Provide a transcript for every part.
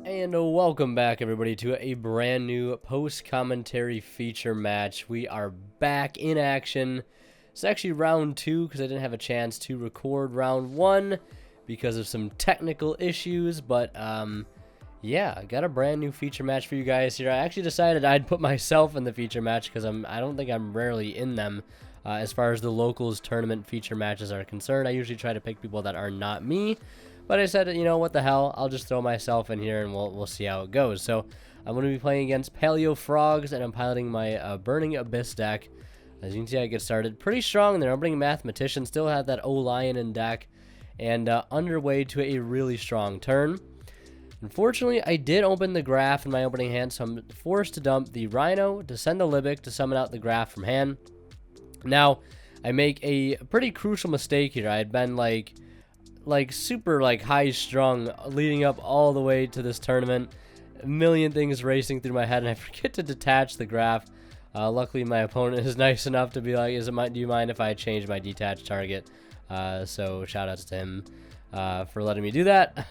And welcome back, everybody, to a brand new post-commentary feature match. We are back in action. It's actually round 2 because I didn't have a chance to record round 1 because of some technical issues. But, yeah, I got a brand new feature match for you guys here. I actually decided I'd put myself in the feature match because I don't think I'm rarely in them as far as the locals tournament feature matches are concerned. I usually try to pick people that are not me. But I said, you know, what the hell, I'll just throw myself in here and we'll see how it goes. So I'm going to be playing against Paleo Frogs, and I'm piloting my Burning Abyss deck. As you can see, I get started pretty strong there. Opening Mathematician, still had that O-Lion in deck, and underway to a really strong turn. Unfortunately, I did open the Graph in my opening hand, so I'm forced to dump the Rhino, to send the Libic to summon out the Graph from hand. Now, I make a pretty crucial mistake here. I had been like super high strung leading up all the way to this tournament, a million things racing through my head, and I forget to detach the Graph. Luckily my opponent is nice enough to be like, do you mind if I change my detached target? So shout outs to him for letting me do that.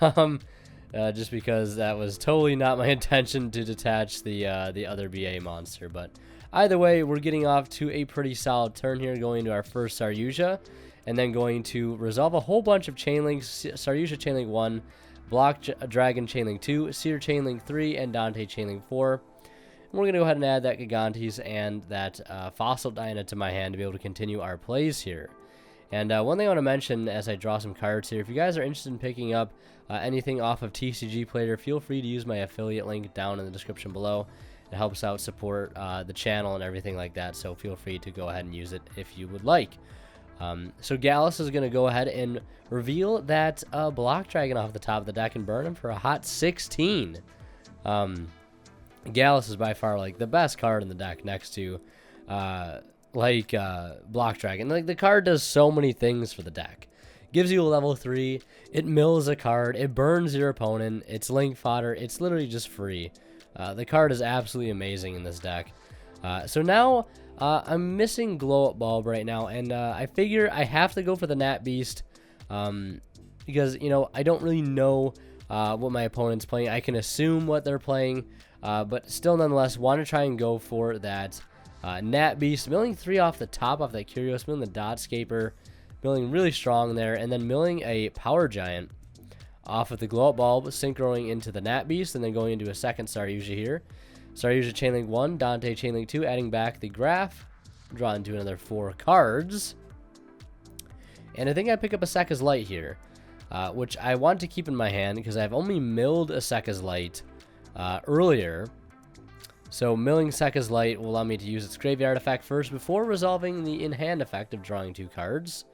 Just because that was totally not my intention to detach the other BA monster. But either way, we're getting off to a pretty solid turn here, going into our first Yugioh. And then going to resolve a whole bunch of Chainlinks, Yugioh Chainlink 1, Block Dragon Chainlink 2, Seer Chainlink 3, and Dante Chainlink 4. And we're going to go ahead and add that Gigantes and that Fossil Dyna to my hand to be able to continue our plays here. And one thing I want to mention as I draw some cards here, if you guys are interested in picking up anything off of TCG Player, feel free to use my affiliate link down in the description below. It helps out support the channel and everything like that, so feel free to go ahead and use it if you would like. So Gallus is going to go ahead and reveal that Block Dragon off the top of the deck and burn him for a hot 16. Gallus is by far the best card in the deck next to Block Dragon. The card does so many things for the deck. Gives you a level 3, it mills a card, it burns your opponent, it's link fodder, it's literally just free. The card is absolutely amazing in this deck. So now I'm missing Glow Up Bulb right now, and I figure I have to go for the Nat Beast because, you know, I don't really know what my opponent's playing. I can assume what they're playing, but still nonetheless want to try and go for that Nat Beast. Milling 3 off the top off that Curios, milling the Dotscaper, milling really strong there, and then milling a Power Giant off of the Glow Up Bulb, synchroing into the Nat Beast, and then going into a second Yugioh here. Yugioh Chainlink 1, Dante Chainlink 2, adding back the Graph, draw into another 4 cards. And I think I pick up a Sekka's Light here, which I want to keep in my hand because I've only milled a Sekka's Light earlier. So milling Sekka's Light will allow me to use its graveyard effect first before resolving the in-hand effect of drawing 2 cards.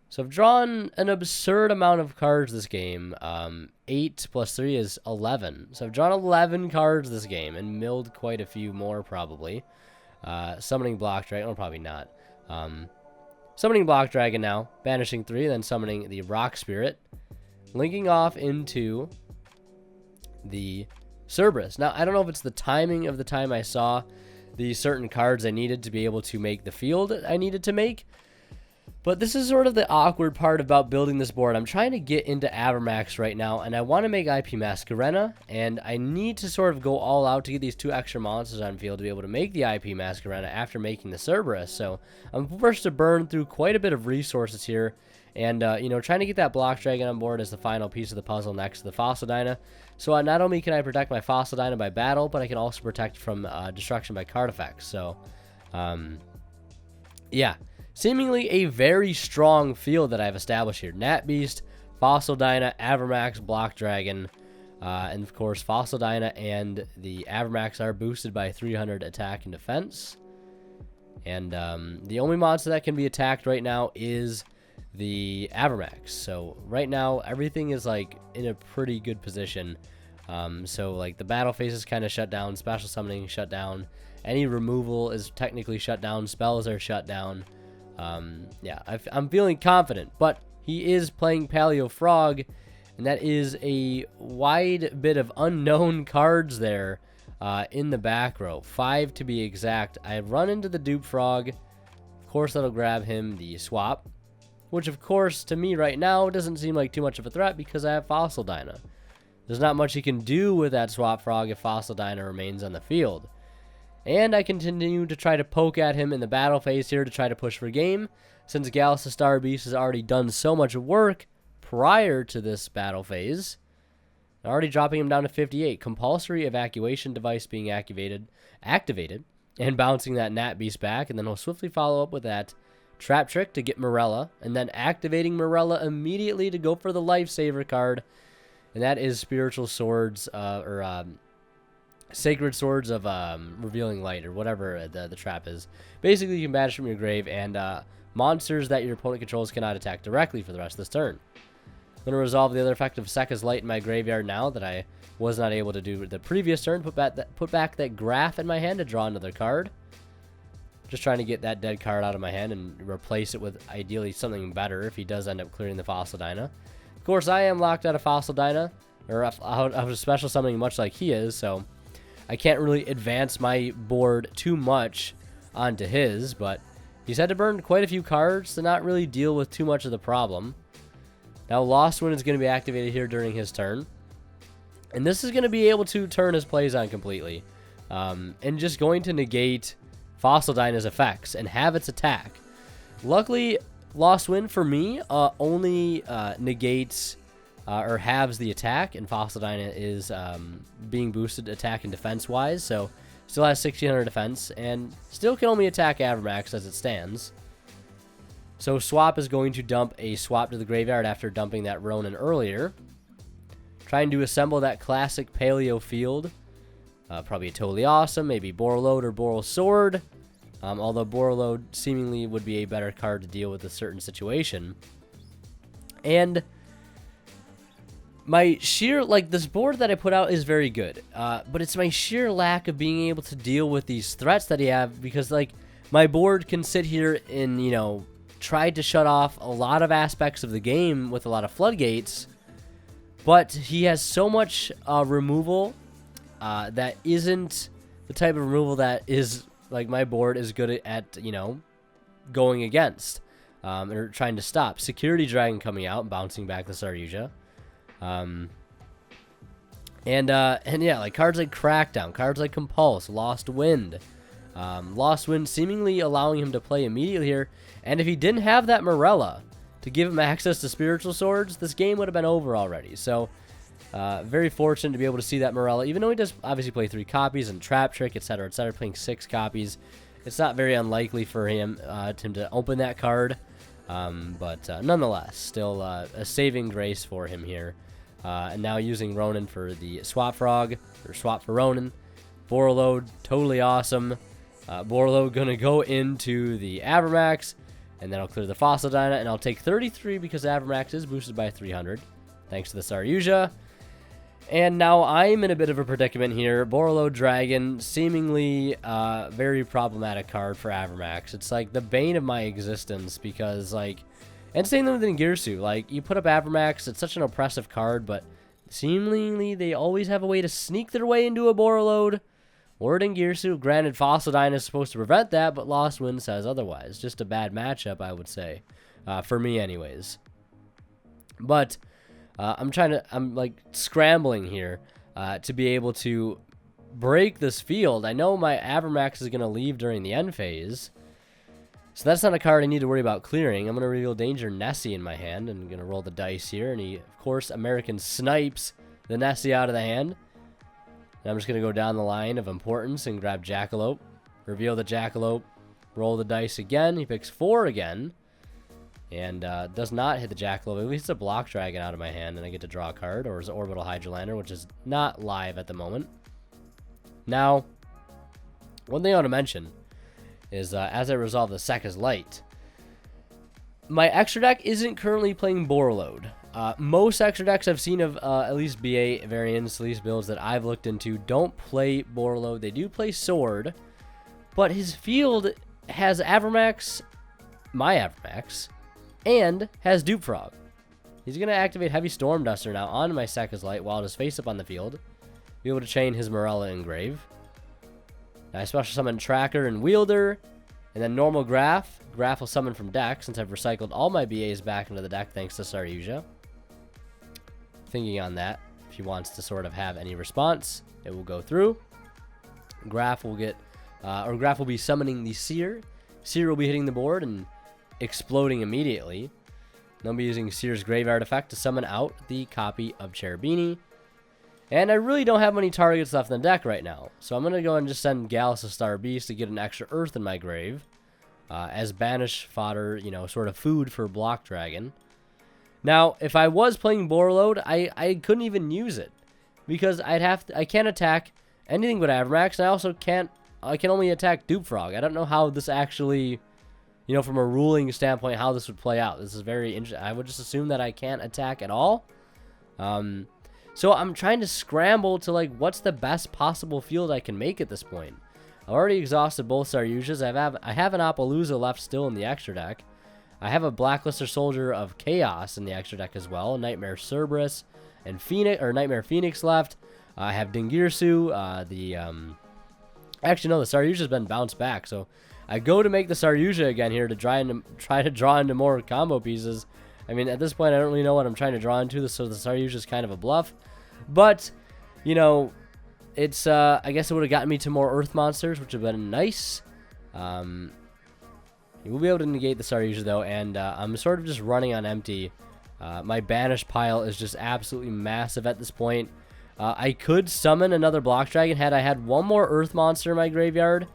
So I've drawn an absurd amount of cards this game. 8 plus 3 is 11. So I've drawn 11 cards this game and milled quite a few more probably. Summoning Block Dragon, or probably not. Summoning Block Dragon now, banishing 3, then summoning the Rock Spirit. Linking off into the Cerberus. Now, I don't know if it's the timing of the time I saw the certain cards I needed to be able to make the field I needed to make. But this is sort of the awkward part about building this board. I'm trying to get into Avermax right now, and I want to make IP Masquerena, and I need to sort of go all out to get these 2 extra monsters on field to be able to make the IP Masquerena after making the Cerberus. So I'm forced to burn through quite a bit of resources here, and you know, trying to get that Block Dragon on board as the final piece of the puzzle next to the Fossil Dyna. So not only can I protect my Fossil Dyna by battle, but I can also protect from destruction by card effects. So, yeah. Seemingly a very strong field that I've established here. Nat Beast, Fossil Dyna, Avermax, Block Dragon, and of course Fossil Dyna and the Avermax are boosted by 300 attack and defense. And the only monster that can be attacked right now is the Avermax. So right now everything is in a pretty good position. So the battle phase is kind of shut down, special summoning shut down, any removal is technically shut down, spells are shut down. Yeah, I'm feeling confident, but he is playing Paleo Frog, and that is a wide bit of unknown cards there in the back row. 5 to be exact. I run into the Dupe Frog. Of course, that'll grab him the swap, which of course to me right now doesn't seem like too much of a threat because I have Fossil Dyna. there's not much he can do with that Swap Frog if Fossil Dyna remains on the field. And I continue to try to poke at him in the battle phase here to try to push for game, since Gallus the Star Beast has already done so much work prior to this battle phase. Already dropping him down to 58. Compulsory evacuation device being activated, and bouncing that Nat Beast back, and then he'll swiftly follow up with that Trap Trick to get Morella, and then activating Morella immediately to go for the Lifesaver card, and that is Spiritual Swords, Sacred Swords of Revealing Light, or whatever the trap is. Basically, you can banish from your grave, and monsters that your opponent controls cannot attack directly for the rest of this turn. I'm going to resolve the other effect of Sekka's Light in my graveyard now that I was not able to do the previous turn. Put back that Graph in my hand to draw another card. Just trying to get that dead card out of my hand and replace it with ideally something better if he does end up clearing the Fossil Dyna. Of course, I am locked out of Fossil Dyna, or out of a special summoning much like he is, so I can't really advance my board too much onto his, but he's had to burn quite a few cards to not really deal with too much of the problem. Now, Lost Wind is going to be activated here during his turn. And this is going to be able to turn his plays on completely. And just going to negate Fossil Dyna's effects and have its attack. Luckily, Lost Wind for me only negates or halves the attack. And Fossil Dyna is being boosted attack and defense-wise. So, still has 1600 defense. And still can only attack Avermax as it stands. So Swap is going to dump a Swap to the graveyard after dumping that Ronin earlier. Trying to assemble that classic Paleo field. Probably totally awesome. Maybe Borreload or Boral Sword. Although Borreload seemingly would be a better card to deal with a certain situation. And my sheer, this board that I put out is very good. But it's my sheer lack of being able to deal with these threats that he have. Because, my board can sit here and, tried to shut off a lot of aspects of the game with a lot of floodgates, but he has so much removal that isn't the type of removal that is my board is good at going against or trying to stop. Security Dragon coming out and bouncing back the Saryuja, and yeah, cards like Crackdown, cards like Compulse, Lost Wind. Lost Wind seemingly allowing him to play immediately here. And if he didn't have that Morella to give him access to Spiritual Swords, this game would have been over already. So, very fortunate to be able to see that Morella. Even though he does obviously play 3 copies and Trap Trick, etc., etc., playing 6 copies, it's not very unlikely for him to open that card. But nonetheless, still a saving grace for him here. And now using Ronin for the Swap Frog, or Swap for Ronin. Borreload, totally awesome. Borreload going to go into the Avermax, and then I'll clear the Fossil Dyna, and I'll take 33 because Avermax is boosted by 300, thanks to the Saryuja. And now I'm in a bit of a predicament here. Borreload Dragon, seemingly very problematic card for Avermax. It's the bane of my existence because, and same thing with Ngirsu. You put up Avermax, it's such an oppressive card, but seemingly they always have a way to sneak their way into a Borreload. Or Ngirsu. Granted, Fossil Dyna is supposed to prevent that, but Lost Wind says otherwise. Just a bad matchup, I would say. For me, anyways. But I'm scrambling here to be able to break this field. I know my Avermax is going to leave during the end phase. So that's not a card I need to worry about clearing. I'm going to reveal Danger Nessie in my hand. And I'm going to roll the dice here. And he, of course, American snipes the Nessie out of the hand. And I'm just going to go down the line of importance and grab Jackalope. Reveal the Jackalope. Roll the dice again. He picks 4 again. And does not hit the Jackalope. At least it's a Block Dragon out of my hand. And I get to draw a card. Or is it Orbital Hydrolander, which is not live at the moment. Now, one thing I want to mention is as I resolve the Sekka's Light, my extra deck isn't currently playing Borreload. Most extra decks I've seen of at least BA variants, at least builds that I've looked into, don't play Borreload. They do play Sword, but his field has Avermax, my Avermax, and has Dupe Frog. He's going to activate Heavy Storm Duster now onto my Sekka's Light while it is face up on the field. Be able to chain his Morella in grave. Now I special summon Tracker and Wielder, and then normal Graph. Graph will summon from deck since I've recycled all my BAs back into the deck thanks to Saryuja. Thinking on that. if he wants to sort of have any response, it will go through. Graf will get, or Graf will be summoning the Seer. Seer will be hitting the board and exploding immediately. And I'll be using Seer's Graveyard effect to summon out the copy of Cherubini. And I really don't have many targets left in the deck right now. So I'm going to go and just send Gallus a Star Beast to get an extra Earth in my grave. As banish fodder, you know, sort of food for Block Dragon. Now, if I was playing Borreload, I couldn't even use it. Because I can't attack anything but Avramax, and I also I can only attack Dupe Frog. I don't know how this actually, you know, from a ruling standpoint, how this would play out. This is very interesting. I would just assume that I can't attack at all. So I'm trying to scramble to, like, what's the best possible field I can make at this point. I've already exhausted both Saryujas. I have an Appaloosa left still in the extra deck. I have a Blacklister Soldier of Chaos in the extra deck as well. Nightmare Cerberus and Nightmare Phoenix left. I have Dingirsu. Actually, no, the Saryuja's been bounced back. So I go to make the Saryuja again here to try to draw into more combo pieces. I mean, at this point, I don't really know what I'm trying to draw into, so the Saryuja is kind of a bluff. But, you know, it's, I guess it would have gotten me to more Earth monsters, which would have been nice. You will be able to negate the Saryuja, though, and I'm sort of just running on empty. My banish pile is just absolutely massive at this point. I could summon another Block Dragon had I had one more Earth monster in my graveyard.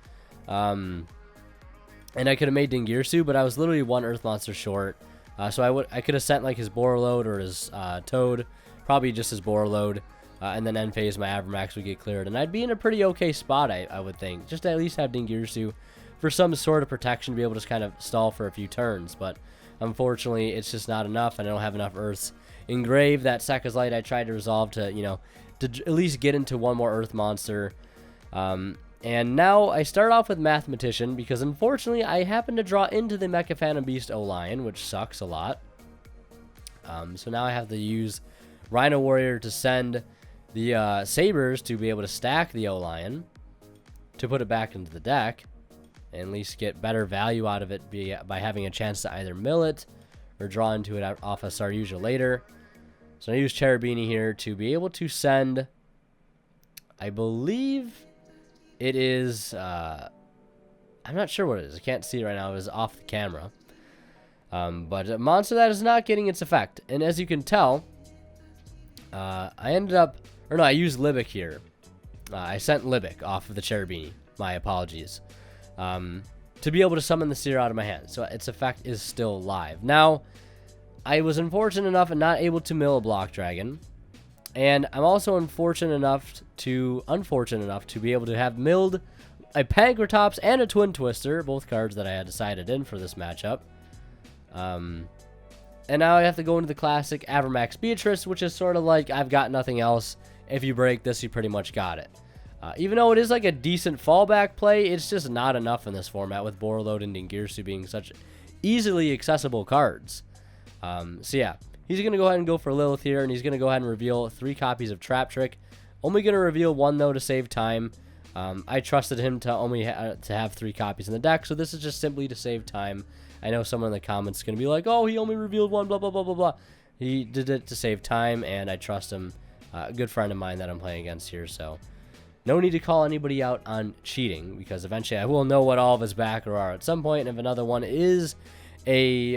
And I could have made Dingirsu, but I was literally one Earth monster short. So I could have sent like his Borreload or his Toad, probably just his Borreload, and then end phase my Avramax would get cleared, and I'd be in a pretty okay spot, I would think, just to at least have Dingirsu for some sort of protection to be able to just kind of stall for a few turns. But unfortunately, it's just not enough, and I don't have enough Earths. Engrave that Sekka's Light, I tried to resolve to, you know, to at least get into one more Earth monster. And now I start off with Mathematician because unfortunately I happen to draw into the Mecha Phantom Beast O-Lion, which sucks a lot. So now I have to use Rhino Warrior to send the Sabers to be able to stack the O-Lion to put it back into the deck and at least get better value out of it by having a chance to either mill it or draw into it off a Saryuja later. So I use Cherubini here to be able to send, I believe it is, I'm not sure what it is. I can't see it right now. It is off the camera. But a monster that is not getting its effect. And as you can tell, I used Libic here. I sent Libic off of the Cherubini. My apologies. To be able to summon the Seer out of my hand. So its effect is still live. Now, I was unfortunate enough and not able to mill a Block Dragon. And I'm also unfortunate enough to be able to have milled a Pankratops and a Twin Twister, both cards that I had decided in for this matchup. And now I have to go into the classic Avramax Beatrice, which is sort of like, I've got nothing else. If you break this, you pretty much got it. Even though it is like a decent fallback play, it's just not enough in this format with Borreload and Dingirsu being such easily accessible cards. So yeah, he's going to go ahead and go for Lilith here, and he's going to go ahead and reveal 3 copies of Trap Trick. Only going to reveal 1, though, to save time. I trusted him to only to have 3 copies in the deck, so this is just simply to save time. I know someone in the comments is going to be like, oh, he only revealed 1, blah, blah, blah, blah, blah. He did it to save time, and I trust him. A good friend of mine that I'm playing against here, so no need to call anybody out on cheating, because eventually I will know what all of his backer are at some point, and if another one is a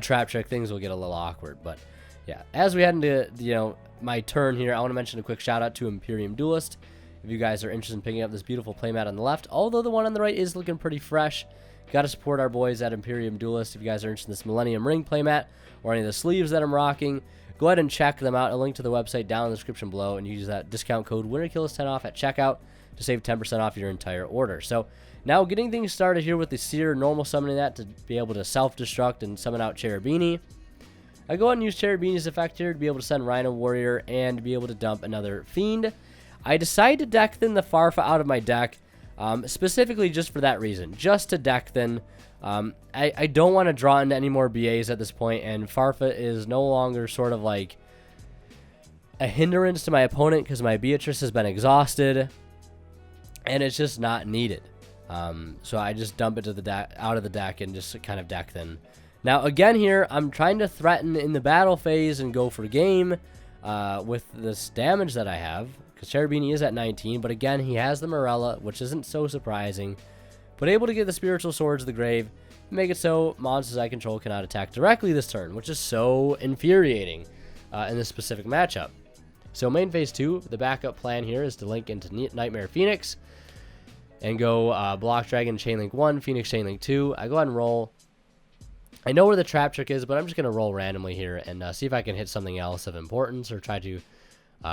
Trap Trick, things will get a little awkward. But yeah, as we head into my turn here, I want to mention a quick shout out to Imperium Duelist. If you guys are interested in picking up this beautiful playmat on the left, although the one on the right is looking pretty fresh, got to support our boys at Imperium Duelist. If you guys are interested in this Millennium Ring playmat or any of the sleeves that I'm rocking, go ahead and check them out. A link to the website down in the description below, and use that discount code WinnerKills10 off at checkout to save 10% off your entire order. So now getting things started here with the Seer, normal summoning that to be able to self-destruct and summon out Cherubini. I go ahead and use Cherubini's effect here to be able to send Rhino Warrior and be able to dump another Fiend. I decide to deck thin the Farfa out of my deck, specifically just for that reason, just to deck thin. I don't want to draw into any more BAs at this point, and Farfa is no longer sort of like a hindrance to my opponent because my Beatrice has been exhausted, and it's just not needed. So I just dump it to the deck, out of the deck, and just kind of deck thin. Now, again here, I'm trying to threaten in the battle phase and go for game with this damage that I have, because Cherubini is at 19, but again, he has the Morella, which isn't so surprising, but able to get the Spiritual Sword to the grave, make it so monsters I control cannot attack directly this turn, which is so infuriating in this specific matchup. So main phase 2, the backup plan here is to link into Nightmare Phoenix and go Block Dragon, Chainlink 1, Phoenix, Chainlink 2. I go ahead and roll. I know where the trap trick is, but I'm just going to roll randomly here and see if I can hit something else of importance or try to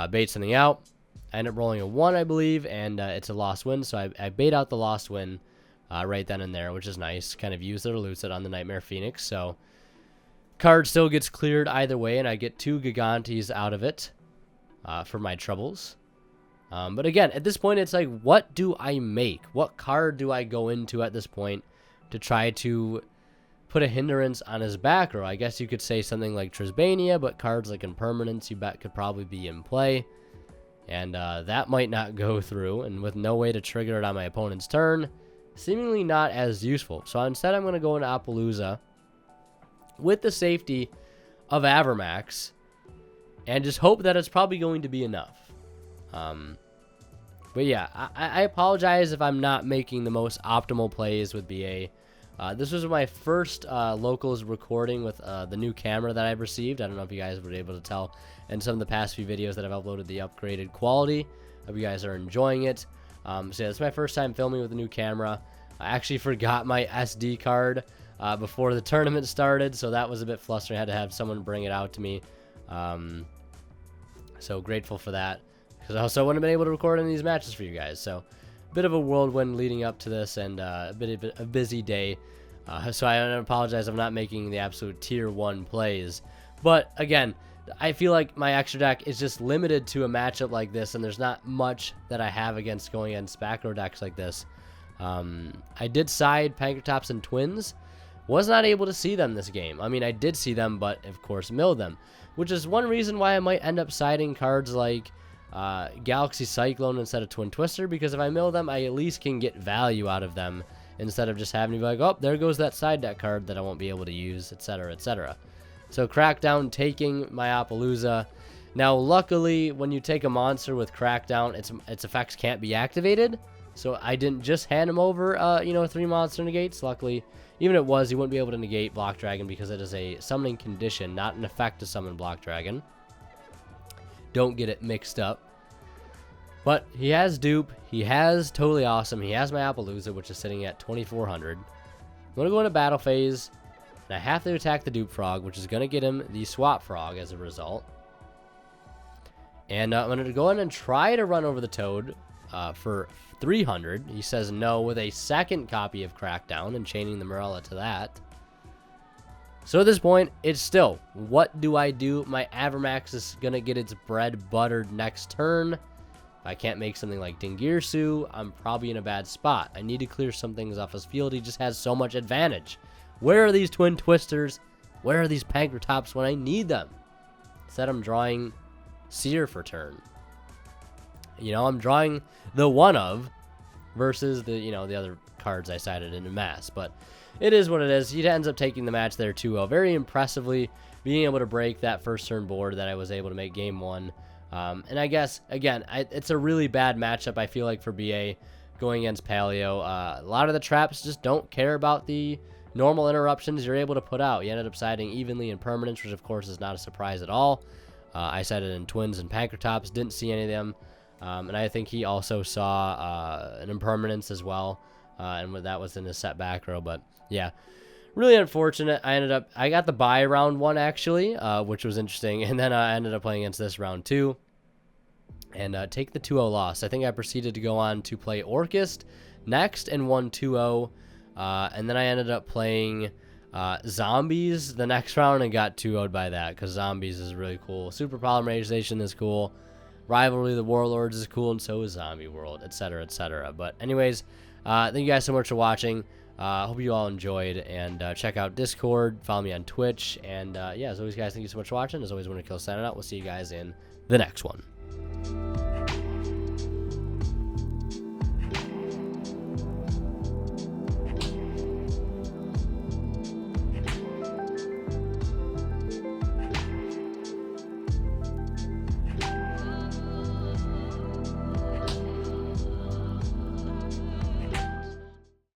bait something out. I end up rolling a 1, I believe, and it's a lost win, so I bait out the lost win right then and there, which is nice. Kind of use it or lose it on the Nightmare Phoenix, so card still gets cleared either way, and I get 2 Gigantes out of it for my troubles. But again, at this point, it's like, what do I make? What card do I go into at this point to try to put a hindrance on his back row? I guess you could say something like Trisbania, but cards like Impermanence, you bet, could probably be in play. And that might not go through, and with no way to trigger it on my opponent's turn, seemingly not as useful. So instead, I'm going to go into Appaloosa with the safety of Avermax and just hope that it's probably going to be enough. But yeah, I apologize if I'm not making the most optimal plays with BA. This was my first locals recording with the new camera that I've received. I don't know if you guys were able to tell in some of the past few videos that I've uploaded the upgraded quality. Hope you guys are enjoying it. So yeah, it's my first time filming with a new camera. I actually forgot my SD card before the tournament started, so that was a bit flustering. I had to have someone bring it out to me. So grateful for that, because I also wouldn't have been able to record any of these matches for you guys. So a bit of a whirlwind leading up to this, and a bit of a busy day. So I apologize I'm not making the absolute tier 1 plays. But again, I feel like my extra deck is just limited to a matchup like this, and there's not much that I have against going against back row decks like this. I did side Pankratops and Twins. Was not able to see them this game. I mean, I did see them, but of course milled them, which is one reason why I might end up siding cards like Galaxy Cyclone instead of Twin Twister, because if I mill them, I at least can get value out of them instead of just having to be like, oh, there goes that side deck card that I won't be able to use, etc., etc. So Crackdown taking my Appaloosa. Now, luckily, when you take a monster with Crackdown, its effects can't be activated. So I didn't just hand him over, 3 monster negates. Luckily, even if it was, he wouldn't be able to negate Block Dragon because it is a summoning condition, not an effect to summon Block Dragon. Don't get it mixed up. But he has dupe. He has Totally Awesome. He has my Appaloosa, which is sitting at 2,400. I'm going to go into battle phase, and I have to attack the dupe frog, which is going to get him the swap frog as a result. And I'm going to go in and try to run over the toad for 300. He says no with a second copy of Crackdown and chaining the Morella to that. So at this point, it's still, what do I do? My Avermax is going to get its bread buttered next turn. If I can't make something like Dingirsu, I'm probably in a bad spot. I need to clear some things off his field. He just has so much advantage. Where are these Twin Twisters? Where are these Pankratops when I need them? Instead, I'm drawing Seer for turn. I'm drawing the one of versus the other cards I sided into mass. But it is what it is. He ends up taking the match there 2-0. Very impressively being able to break that first turn board that I was able to make game 1. And I guess, again, it's a really bad matchup, I feel like, for BA going against Paleo. A lot of the traps just don't care about the normal interruptions you're able to put out. You ended up siding evenly in Permanence, which, of course, is not a surprise at all. I sided in Twins and Pankratops, didn't see any of them. And I think he also saw an Impermanence as well, and that was in his set back row. But, yeah, really unfortunate. I got the bye round 1, actually, which was interesting. And then I ended up playing against this round 2 and take the 2-0 loss. I think I proceeded to go on to play Orchist next and won 2-0. And then I ended up playing Zombies the next round and got 2-0'd by that, because Zombies is really cool. Super Polymerization is cool. Rivalry of the Warlords is cool, and so is Zombie World, etc., etc. But anyways, thank you guys so much for watching. Hope you all enjoyed, and check out Discord, follow me on Twitch, and yeah, as always, guys, thank you so much for watching. As always, Winter Kill signing out. We'll see you guys in the next one.